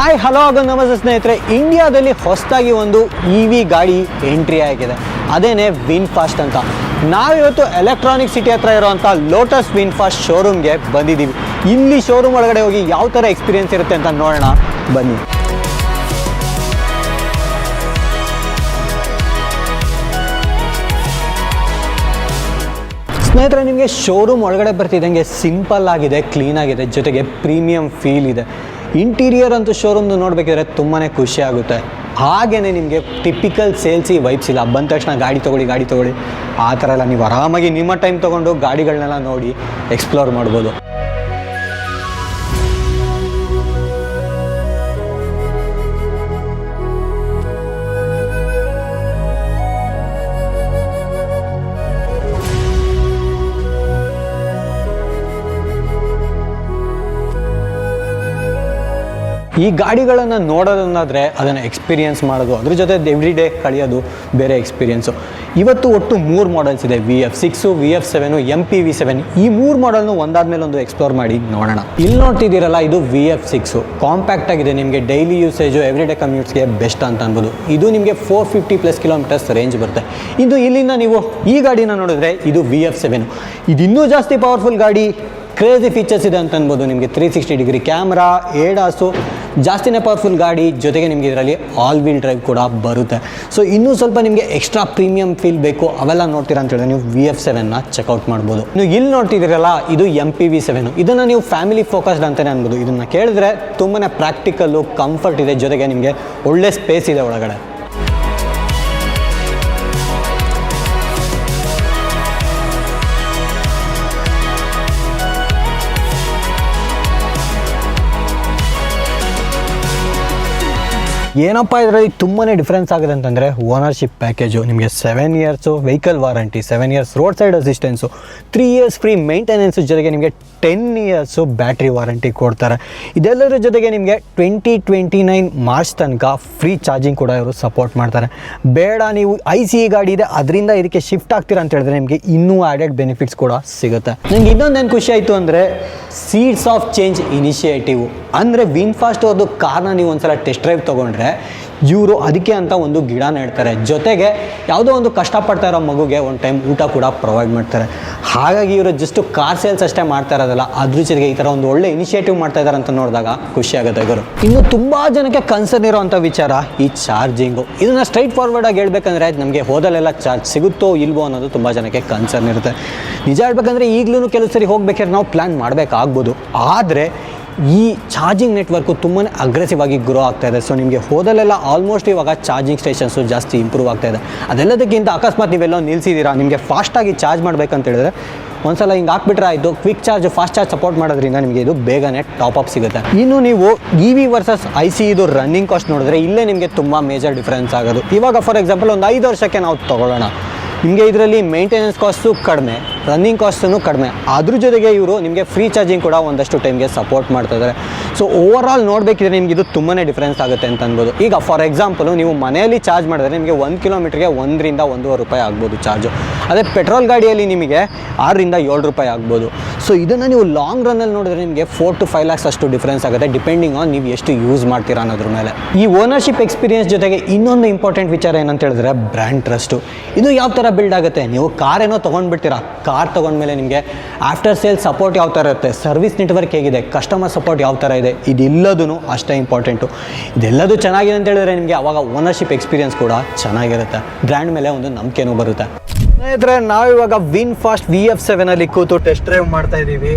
Hi hello ನಮಸ್ತೆ ಸ್ನೇಹಿತರೆ, ಇಂಡಿಯಾದಲ್ಲಿ ಹೊಸದಾಗಿ ಒಂದು EV ಗಾಡಿ ಎಂಟ್ರಿ ಆಗಿದೆ. ಅದೇನೆ ವಿನ್ಫಾಸ್ಟ್ ಅಂತ. ನಾವಿವತ್ತು ಎಲೆಕ್ಟ್ರಾನಿಕ್ ಸಿಟಿ ಹತ್ರ ಇರುವಂಥ ಲೋಟಸ್ ವಿನ್ಫಾಸ್ಟ್ ಶೋರೂಮ್ಗೆ ಬಂದಿದ್ದೀವಿ. ಇಲ್ಲಿ ಶೋರೂಮ್ ಒಳಗಡೆ ಹೋಗಿ ಯಾವ ಥರ ಎಕ್ಸ್ಪೀರಿಯನ್ಸ್ ಇರುತ್ತೆ ಅಂತ ನೋಡೋಣ ಬನ್ನಿ. ಸ್ನೇಹಿತರೆ, ನಿಮಗೆ ಶೋರೂಮ್ ಒಳಗಡೆ ಬರ್ತಿದ್ದಂಗೆ ಸಿಂಪಲ್ ಆಗಿದೆ, ಕ್ಲೀನ್ ಆಗಿದೆ, ಜೊತೆಗೆ ಪ್ರೀಮಿಯಂ ಫೀಲ್ ಇದೆ. ಇಂಟೀರಿಯರ್ ಅಂತೂ ಶೋರೂಮ್ದು ನೋಡಬೇಕಿದ್ರೆ ತುಂಬಾ ಖುಷಿ ಆಗುತ್ತೆ. ಹಾಗೆಯೇ ನಿಮಗೆ ಟಿಪಿಕಲ್ ಸೇಲ್ಸಿ ವೈಬ್ಸ್ ಇಲ್ಲ. ಬಂದ ತಕ್ಷಣ ಗಾಡಿ ತೊಗೊಳ್ಳಿ ಆ ಥರ ಎಲ್ಲ ನೀವು ಆರಾಮಾಗಿ ನಿಮ್ಮ ಟೈಮ್ ತೊಗೊಂಡು ಗಾಡಿಗಳನ್ನೆಲ್ಲ ನೋಡಿ ಎಕ್ಸ್ಪ್ಲೋರ್ ಮಾಡ್ಬೋದು. ಈ ಗಾಡಿಗಳನ್ನು ನೋಡೋದನ್ನಾದರೆ ಅದನ್ನು ಎಕ್ಸ್ಪೀರಿಯನ್ಸ್ ಮಾಡೋದು, ಅದ್ರ ಜೊತೆ ಎವ್ರಿ ಡೇ ಕಳೆಯೋದು ಬೇರೆ ಎಕ್ಸ್ಪೀರಿಯನ್ಸು. ಇವತ್ತು ಒಟ್ಟು 3 ಮಾಡೆಲ್ಸ್ ಇದೆ, VF6, VF7, MPV7. ಈ 3 ಮಾಡೆಲ್ನು ಒಂದಾದ್ಮೇಲೆ ಒಂದು ಎಕ್ಸ್ಪ್ಲೋರ್ ಮಾಡಿ ನೋಡೋಣ. ಇಲ್ಲಿ ನೋಡ್ತಿದ್ದೀರಲ್ಲ, ಇದು VF6 ಕಾಂಪ್ಯಾಕ್ಟ್ ಆಗಿದೆ. ನಿಮಗೆ ಡೈಲಿ ಯೂಸೇಜು ಎವ್ರಿ ಡೇ ಕಮ್ಯೂಟ್ಸ್ಗೆ ಬೆಸ್ಟ್ ಅಂತ ಅನ್ಬೋದು. ಇದು ನಿಮಗೆ 450+ ಕಿಲೋಮೀಟರ್ಸ್ ರೇಂಜ್ ಬರುತ್ತೆ. ಇದು ಇಲ್ಲಿಂದ ನೀವು ಈ ಗಾಡಿನ ನೋಡಿದ್ರೆ ಇದು VF7. ಇದು ಇನ್ನೂ ಜಾಸ್ತಿ ಪವರ್ಫುಲ್ ಗಾಡಿ, ಕ್ರೇಜಿ ಫೀಚರ್ಸ್ ಇದೆ ಅಂತ ಅನ್ಬೋದು. ನಿಮಗೆ 360 ಡಿಗ್ರಿ ಕ್ಯಾಮ್ರಾ, ADAS, ಜಾಸ್ತಿನೇ ಪವರ್ಫುಲ್ ಗಾಡಿ, ಜೊತೆಗೆ ನಿಮಗೆ ಇದರಲ್ಲಿ ಆಲ್ ವೀಲ್ ಡ್ರೈವ್ ಕೂಡ ಬರುತ್ತೆ. ಸೊ ಇನ್ನೂ ಸ್ವಲ್ಪ ನಿಮಗೆ ಎಕ್ಸ್ಟ್ರಾ ಪ್ರೀಮಿಯಂ ಫೀಲ್ ಬೇಕು, ಅವೆಲ್ಲ ನೋಡ್ತೀರಾ ಅಂತ ಹೇಳಿದ್ರೆ ನೀವು VF7ನ ಚೆಕ್ಔಟ್ ಮಾಡ್ಬೋದು. ನೀವು ಇಲ್ಲಿ ನೋಡ್ತಿದ್ದೀರಲ್ಲ, ಇದು MPV7. ಇದನ್ನು ನೀವು ಫ್ಯಾಮಿಲಿ ಫೋಕಸ್ಡ್ ಅಂತಲೇ ಅನ್ಬೋದು. ಇದನ್ನು ಕೇಳಿದ್ರೆ ತುಂಬಾ ಪ್ರಾಕ್ಟಿಕಲ್ಲು, ಕಂಫರ್ಟ್ ಇದೆ, ಜೊತೆಗೆ ನಿಮಗೆ ಒಳ್ಳೆ ಸ್ಪೇಸ್ ಇದೆ ಒಳಗಡೆ. ಏನಪ್ಪ ಇದರಲ್ಲಿ ತುಂಬಾ ಡಿಫ್ರೆನ್ಸ್ ಆಗಿದೆ ಅಂತಂದರೆ, ಓನರ್ಶಿಪ್ ಪ್ಯಾಕೇಜು ನಿಮಗೆ 7 years vehicle warranty, 7 years road side assistance, 3 years free maintenance, ಜೊತೆಗೆ ನಿಮಗೆ 10 ಇಯರ್ಸು ಬ್ಯಾಟ್ರಿ ವಾರಂಟಿ ಕೊಡ್ತಾರೆ. ಇದೆಲ್ಲರ ಜೊತೆಗೆ ನಿಮಗೆ 2029 ಮಾರ್ಚ್ ತನಕ ಫ್ರೀ ಚಾರ್ಜಿಂಗ್ ಕೂಡ ಇವರು ಸಪೋರ್ಟ್ ಮಾಡ್ತಾರೆ. ಬೇಡ ನೀವು ICE ಗಾಡಿ ಇದೆ ಅದರಿಂದ ಇದಕ್ಕೆ ಶಿಫ್ಟ್ ಆಗ್ತೀರಾ ಅಂತ ಹೇಳಿದ್ರೆ ನಿಮಗೆ ಇನ್ನೂ ಆ್ಯಡೆಡ್ ಬೆನಿಫಿಟ್ಸ್ ಕೂಡ ಸಿಗುತ್ತೆ. ನನಗೆ ಇನ್ನೊಂದೇನು ಖುಷಿ ಆಯಿತು ಅಂದರೆ, ಸೀಡ್ಸ್ ಆಫ್ ಚೇಂಜ್ ಇನಿಷಿಯೇಟಿವ್ ಅಂದರೆ ವಿನ್ಫಾಸ್ಟ್ ಅವ್ರದ್ದು ಕಾರ್ನ ನೀವು ಒಂದ್ಸಲ ಟೆಸ್ಟ್ ಡ್ರೈವ್ ತೊಗೊಂಡ್ರೆ ಇವರು ಅದಕ್ಕೆ ಅಂತ ಒಂದು ಗಿಡ ನೆಡ್ತಾರೆ. ಜೊತೆಗೆ ಯಾವುದೋ ಒಂದು ಕಷ್ಟಪಡ್ತಾ ಇರೋ ಮಗುಗೆ ಒಂದು ಟೈಮ್ ಊಟ ಕೂಡ ಪ್ರೊವೈಡ್ ಮಾಡ್ತಾರೆ. ಹಾಗಾಗಿ ಇವರು ಜಸ್ಟ್ ಕಾರ್ ಸೇಲ್ಸ್ ಅಷ್ಟೇ ಮಾಡ್ತಾ ಇರೋದಲ್ಲ, ಅದ್ರ ಜೊತೆಗೆ ಈ ಥರ ಒಂದು ಒಳ್ಳೆ ಇನಿಷಿಯೇಟಿವ್ ಮಾಡ್ತಾ ಇದ್ದಾರೆ ಅಂತ ನೋಡಿದಾಗ ಖುಷಿ ಆಗುತ್ತೆ ಇವರು. ಇನ್ನು ತುಂಬ ಜನಕ್ಕೆ ಕನ್ಸರ್ನ್ ಇರೋವಂಥ ವಿಚಾರ ಈ ಚಾರ್ಜಿಂಗು. ಇದನ್ನು ಸ್ಟ್ರೈಟ್ ಫಾರ್ವರ್ಡಾಗಿ ಹೇಳ್ಬೇಕಂದ್ರೆ, ನಮಗೆ ಹೋದಲ್ಲೆಲ್ಲ ಚಾರ್ಜ್ ಸಿಗುತ್ತೋ ಇಲ್ವೋ ಅನ್ನೋದು ತುಂಬ ಜನಕ್ಕೆ ಕನ್ಸರ್ನ್ ಇರುತ್ತೆ. ನಿಜ ಹೇಳ್ಬೇಕಂದ್ರೆ ಈಗಲೂ ಕೆಲವು ಸರಿ ಹೋಗ್ಬೇಕಾದ್ರೆ ನಾವು ಪ್ಲ್ಯಾನ್ ಮಾಡಬೇಕಾಗ್ಬೋದು. ಆದರೆ ಈ ಚಾರ್ಜಿಂಗ್ ನೆಟ್ವರ್ಕು ತುಂಬಾ ಅಗ್ರೆಸಿವ್ ಆಗಿ ಗ್ರೋ ಆಗ್ತಾ ಇದೆ. ಸೊ ನಿಮಗೆ ಹೋದಲ್ಲೆಲ್ಲ ಆಲ್ಮೋಸ್ಟ್ ಇವಾಗ ಚಾರ್ಜಿಂಗ್ ಸ್ಟೇಷನ್ಸು ಜಾಸ್ತಿ ಇಂಪ್ರೂವ್ ಆಗ್ತಾ ಇದೆ. ಅದೆಲ್ಲದಕ್ಕಿಂತ ಅಕಸ್ಮಾತ್ ನೀವೆಲ್ಲೋ ನಿಲ್ಲಿಸಿದ್ದೀರಾ, ನಿಮಗೆ ಫಾಸ್ಟಾಗಿ ಚಾರ್ಜ್ ಮಾಡಬೇಕಂತ ಹೇಳಿದ್ರೆ ಒಂದ್ಸಲ ಹಿಂಗೆ ಹಾಕ್ಬಿಟ್ರೆ ಆಯಿತು. Quick charge, fast charge support ಮಾಡೋದ್ರಿಂದ ನಿಮಗೆ ಇದು ಬೇಗನೆ ಟಾಪ್ ಸಿಗುತ್ತೆ. ಇನ್ನು ನೀವು EV ವರ್ಸಸ್ ICE ಇದು ರನ್ನಿಂಗ್ ಕಾಸ್ಟ್ ನೋಡಿದ್ರೆ ಇಲ್ಲೇ ನಿಮಗೆ ತುಂಬ ಮೇಜರ್ ಡಿಫ್ರೆನ್ಸ್ ಆಗೋದು. ಇವಾಗ ಫಾರ್ ಎಕ್ಸಾಂಪಲ್ ಒಂದು 5 ವರ್ಷಕ್ಕೆ ನಾವು ತೊಗೊಳ್ಳೋಣ, ನಿಮಗೆ ಇದರಲ್ಲಿ ಮೇಂಟೆನೆನ್ಸ್ ಕಾಸ್ಟು ಕಡಿಮೆ, ರನ್ನಿಂಗ್ ಕಾಸ್ಟೂ ಕಡಿಮೆ, ಅದ್ರ ಜೊತೆಗೆ ಇವರು ನಿಮಗೆ ಫ್ರೀ ಚಾರ್ಜಿಂಗ್ ಕೂಡ ಒಂದಷ್ಟು ಟೈಮ್ಗೆ ಸಪೋರ್ಟ್ ಮಾಡ್ತಾ ಇದ್ದಾರೆ. ಸೊ ಓವರ್ ಆಲ್ ನೋಡಬೇಕಿದ್ರೆ ನಿಮಗೆ ಇದು ತುಂಬಾ ಡಿಫ್ರೆನ್ಸ್ ಆಗುತ್ತೆ ಅಂತ ಅನ್ಬೋದು. ಈಗ ಫಾರ್ ಎಕ್ಸಾಂಪಲು ನೀವು ಮನೆಯಲ್ಲಿ ಚಾರ್ಜ್ ಮಾಡಿದ್ರೆ ನಿಮಗೆ 1 ಕಿಲೋಮೀಟ್ರಿಗೆ 1 ರಿಂದ 1.5 ರೂಪಾಯಿ ಆಗ್ಬೋದು ಚಾರ್ಜು. ಅದೇ ಪೆಟ್ರೋಲ್ ಗಾಡಿಯಲ್ಲಿ ನಿಮಗೆ 6 ರಿಂದ 7 ರೂಪಾಯಿ ಆಗ್ಬೋದು. ಸೊ ಇದನ್ನು ನೀವು ಲಾಂಗ್ ರನ್ನಲ್ಲಿ ನೋಡಿದ್ರೆ ನಿಮಗೆ 4 to 5 lakhs ಅಷ್ಟು ಡಿಫ್ರೆನ್ಸ್ ಆಗುತ್ತೆ, ಡಿಪೆಂಡಿಂಗ್ ಆನ್ ನೀವು ಎಷ್ಟು ಯೂಸ್ ಮಾಡ್ತೀರಾ ಅನ್ನೋದ್ರ ಮೇಲೆ. ಈ ಓನರ್ಶಿಪ್ ಎಕ್ಸ್ಪೀರಿಯನ್ಸ್ ಜೊತೆಗೆ ಇನ್ನೊಂದು ಇಂಪಾರ್ಟೆಂಟ್ ವಿಚಾರ ಏನಂತ ಹೇಳಿದ್ರೆ ಬ್ರ್ಯಾಂಡ್ ಟ್ರಸ್ಟು. ಇದು ಯಾವ ಥರ ಬಿಲ್ಡ್ ಆಗುತ್ತೆ, ನೀವು ಕಾರ್ ಏನೋ ತೊಗೊಂಡ್ಬಿಡ್ತೀರಾ, ಕಾರ್ ತೊಗೊಂಡ್ಮೇಲೆ ನಿಮಗೆ ಆಫ್ಟರ್ ಸೇಲ್ ಸಪೋರ್ಟ್ ಯಾವ ಥರ ಇರುತ್ತೆ, ಸರ್ವಿಸ್ ನೆಟ್ವರ್ಕ್ ಹೇಗಿದೆ, ಕಸ್ಟಮರ್ ಸಪೋರ್ಟ್ ಯಾವ ಥರ ಇದೆ, ಇದೆಲ್ಲದೂ ಅಷ್ಟೇ ಇಂಪಾರ್ಟೆಂಟು. ಇದೆಲ್ಲದೂ ಚೆನ್ನಾಗಿದೆ ಅಂತ ಹೇಳಿದ್ರೆ ನಿಮಗೆ ಅವಾಗ ಓನರ್ಶಿಪ್ ಎಕ್ಸ್ಪೀರಿಯನ್ಸ್ ಕೂಡ ಚೆನ್ನಾಗಿರುತ್ತೆ, ಬ್ರ್ಯಾಂಡ್ ಮೇಲೆ ಒಂದು ನಂಬಿಕೆನೂ ಬರುತ್ತೆ. ಸ್ನೇಹಿತರೆ, ನಾವಿವಾಗ ವಿನ್ಫಾಸ್ಟ್ VF7 ಕೂತು ಟೆಸ್ಟ್ ಡ್ರೈವ್ ಮಾಡ್ತಾ ಇದ್ದೀವಿ.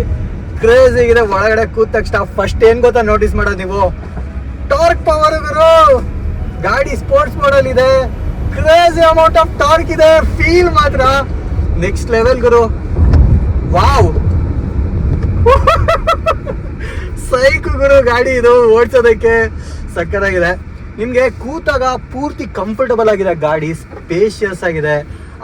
ಕ್ರೇಜ್ ಆಗಿದೆ. ಒಳಗಡೆ ಕೂತ ತಕ್ಷಣ ಫಸ್ಟ್ ಏನು ಗೊತ್ತಾ ನೋಟಿಸ್ ಮಾಡೋದು ನೀವು, ಟಾರ್ಕ್ ಪವರ್ ಗುರು. ಗಾಡಿ ಸ್ಪೋರ್ಟ್ಸ್ ಮಾಡಲ್ ಇದೆ, ಕ್ರೇಜಿ ಅಮೌಂಟ್ ಆಫ್ ಟಾರ್ಕ್ ಇದೆ, ಫೀಲ್ ಮಾತ್ರ ನೆಕ್ಸ್ಟ್ ಲೆವೆಲ್ ಗುರು. ವಾವ್, ಸೈಕ್ ಗುರು ಗಾಡಿ ಇದು ಓಡಿಸೋದಕ್ಕೆ ಸಕ್ಕತ್ತಾಗಿದೆ. ನಿಮಗೆ ಕೂತಾಗ ಪೂರ್ತಿ ಕಂಫರ್ಟಬಲ್ ಆಗಿದೆ ಗಾಡಿ, ಸ್ಪೇಷಿಯಸ್ ಆಗಿದೆ.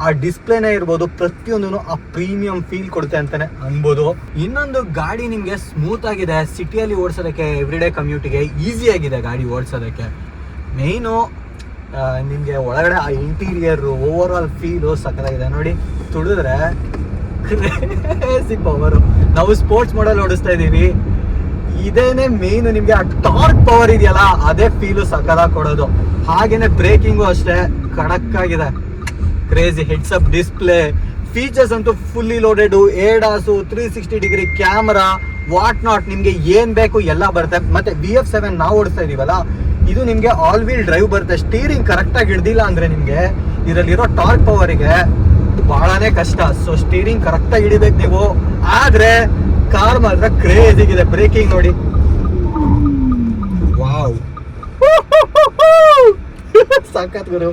ಆ ಡಿಸ್ಪ್ಲೇನೇ ಇರ್ಬೋದು, ಪ್ರತಿಯೊಂದೂ ಆ ಪ್ರೀಮಿಯಂ ಫೀಲ್ ಕೊಡುತ್ತೆ ಅಂತಾನೆ ಅನ್ಬೋದು. ಇನ್ನೊಂದು ಗಾಡಿ ನಿಮಗೆ ಸ್ಮೂತ್ ಆಗಿದೆ, ಸಿಟಿಯಲ್ಲಿ ಓಡಿಸೋದಕ್ಕೆ ಎವ್ರಿ ಡೇ ಕಮ್ಯೂಟಿಗೆ ಈಸಿ ಆಗಿದೆ ಗಾಡಿ ಓಡಿಸೋದಕ್ಕೆ. ಮೇಯ್ನು ನಿಮಗೆ ಒಳಗಡೆ ಆ ಇಂಟೀರಿಯರ್ ಓವರ್ ಆಲ್ ಫೀಲು ಸಕ್ಕತ್ತಾಗಿದೆ. ನೋಡಿ, ತುಳಿದ್ರೆ ಪವರು. ನಾವು ಸ್ಪೋರ್ಟ್ಸ್ ಮಾಡಲ್ ಓಡಿಸ್ತಾ ಇದ್ದೀವಿ, ಇದೇನೆ ಮೇನ್, ನಿಮ್ಗೆ ಆ ಟಾರ್ಕ್ ಪವರ್ ಇದೆಯಲ್ಲ ಅದೇ ಫೀಲು ಸಕಲಾಗಿ ಕೊಡೋದು. ಹಾಗೇನೆ ಬ್ರೇಕಿಂಗು ಅಷ್ಟೇ ಖಡಕ್ ಆಗಿದೆ, crazy. Heads up display, features ಅಂತೂ fully loaded, ADAS, 360 degree camera, what not, ನಿಮ್ಗೆ ಏನ್ ಬೇಕು ಎಲ್ಲ ಬರುತ್ತೆ. ಮತ್ತೆ VF7 ನಾವು ಓಡಿಸ್ತಾ ಇದೀವಲ್ಲ, ಇದು ನಿಮ್ಗೆ ಆಲ್ ವೀಲ್ ಡ್ರೈವ್ ಬರುತ್ತೆ. ಸ್ಟೀರಿಂಗ್ ಕರೆಕ್ಟ್ ಆಗಿ ಹಿಡ್ದಿಲ್ಲ ಅಂದ್ರೆ ನಿಮ್ಗೆ ಇದರಲ್ಲಿರೋ ಟಾರ್ಕ್ ಪವರಿಗೆ ಬಹಳನೇ ಕಷ್ಟ. ಸೊ ಸ್ಟೀರಿಂಗ್ ಕರೆಕ್ಟ್ ಆಗಿ ಹಿಡಿಬೇಕು ನೀವು. ಆದ್ರೆ ಕಾರ್ ಮಾತ್ರ ಕ್ರೇಜಿಗಿದೆ. ಬ್ರೇಕಿಂಗ್ ನೋಡಿ, ವಾವ್ ಸಖತ್ ಗುರು,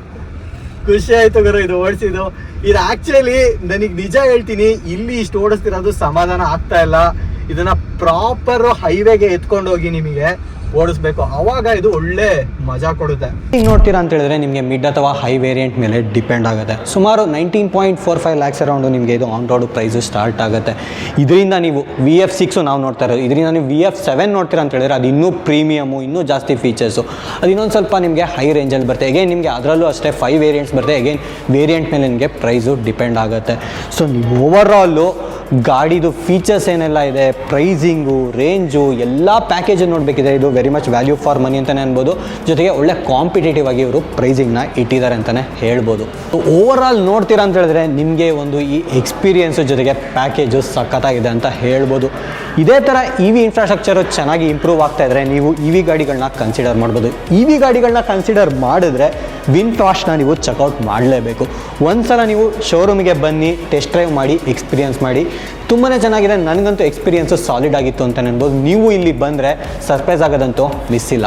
ಖುಷಿ ಆಯ್ತು ಗುರು ಇದು ಓಡಿಸಿದ್ದು. ಇದು ಆಕ್ಚುಲಿ ನನಗೆ ನಿಜ ಹೇಳ್ತೀನಿ, ಇಲ್ಲಿ ಇಷ್ಟು ಓಡಿಸ್ತಿರೋದು ಸಮಾಧಾನ ಆಗ್ತಾ ಇಲ್ಲ. ಇದನ್ನ ಪ್ರಾಪರ್ ಹೈವೇಗೆ ಎತ್ಕೊಂಡು ಹೋಗಿ ನಿಮಗೆ ಓಡಿಸ್ಬೇಕು, ಅವಾಗ ಇದು ಒಳ್ಳೆ ಮಜಾ ಕೊಡುತ್ತೆ. ಈಗ ನೋಡ್ತೀರಾ ಅಂತ ಹೇಳಿದ್ರೆ ನಿಮಗೆ ಮಿಡ್ ಅಥವಾ ಹೈ ವೇರಿಯಂಟ್ ಮೇಲೆ ಡಿಪೆಂಡ್ ಆಗುತ್ತೆ. ಸುಮಾರು 19.45 ಲ್ಯಾಕ್ಸ್ ಅರೌಂಡು ನಿಮಗೆ ಇದು ಆನ್ ರೋಡ್ ಪ್ರೈಸು ಸ್ಟಾರ್ಟ್ ಆಗುತ್ತೆ. ಇದರಿಂದ ನೀವು VF6 ನಾವು ನೋಡ್ತಾ ಇರೋದು, ಇದರಿಂದ ನೀವು VF7 ನೋಡ್ತೀರಾ ಅಂತ ಹೇಳಿದ್ರೆ ಅದು ಇನ್ನೂ ಪ್ರೀಮಿಯಮು, ಇನ್ನೂ ಜಾಸ್ತಿ ಫೀಚರ್ಸು, ಅದು ಇನ್ನೊಂದು ಸ್ವಲ್ಪ ನಿಮಗೆ ಹೈ ರೇಂಜಲ್ಲಿ ಬರುತ್ತೆ. ಎಗೇನ್ ನಿಮಗೆ ಅದರಲ್ಲೂ ಅಷ್ಟೇ 5 ವೇರಿಯಂಟ್ಸ್ ಬರುತ್ತೆ. ಎಗೇನ್ ವೇರಿಯಂಟ್ ಮೇಲೆ ನಿಮಗೆ ಪ್ರೈಸು ಡಿಪೆಂಡ್ ಆಗುತ್ತೆ. ಸೊ ನೀವು ಓವರಾಲು ಗಾಡಿದು ಫೀಚರ್ಸ್ ಏನೆಲ್ಲ ಇದೆ, ಪ್ರೈಸಿಂಗು, ರೇಂಜು ಎಲ್ಲ ಪ್ಯಾಕೇಜ್ ನೋಡಬೇಕಿದೆ. ಇದು very much value for money ಅಂತಲೇ ಅನ್ಬೋದು. ಜೊತೆಗೆ ಒಳ್ಳೆ ಕಾಂಪಿಟೇಟಿವ್ ಆಗಿ ಇವರು ಪ್ರೈಸಿಂಗ್ನ ಇಟ್ಟಿದ್ದಾರೆ ಅಂತಲೇ ಹೇಳ್ಬೋದು. ಓವರ್ ಆಲ್ ನೋಡ್ತೀರಾ ಅಂತ ಹೇಳಿದ್ರೆ ನಿಮಗೆ ಒಂದು ಈ ಎಕ್ಸ್ಪೀರಿಯೆನ್ಸು ಜೊತೆಗೆ ಪ್ಯಾಕೇಜು ಸಖತ್ತಾಗಿದೆ ಅಂತ ಹೇಳ್ಬೋದು. ಇದೇ ಥರ EV ಇನ್ಫ್ರಾಸ್ಟ್ರಕ್ಚರು ಚೆನ್ನಾಗಿ ಇಂಪ್ರೂವ್ ಆಗ್ತಾ ಇದ್ದರೆ ನೀವು EV ಗಾಡಿಗಳನ್ನ ಕನ್ಸಿಡರ್ ಮಾಡ್ಬೋದು. EV ಗಾಡಿಗಳನ್ನ ಕನ್ಸಿಡರ್ ಮಾಡಿದ್ರೆ ವಿನ್ಫಾಸ್ಟ್ನ ನೀವು ಚೆಕ್ಔಟ್ ಮಾಡಲೇಬೇಕು. ಒಂದ್ಸಲ ನೀವು ಶೋರೂಮಿಗೆ ಬನ್ನಿ, ಟೆಸ್ಟ್ ಡ್ರೈವ್ ಮಾಡಿ, ಎಕ್ಸ್ಪೀರಿಯನ್ಸ್ ಮಾಡಿ. ತುಂಬಾ ಚೆನ್ನಾಗಿದೆ. ನನಗಂತೂ ಎಕ್ಸ್ಪೀರಿಯೆನ್ಸು ಸಾಲಿಡ್ ಆಗಿತ್ತು ಅಂತ ಅನ್ಬೋದು. ನೀವು ಇಲ್ಲಿ ಬಂದರೆ ಸರ್ಪ್ರೈಸ್ ಆಗೋದಂತೂ ಮಿಸ್ ಇಲ್ಲ.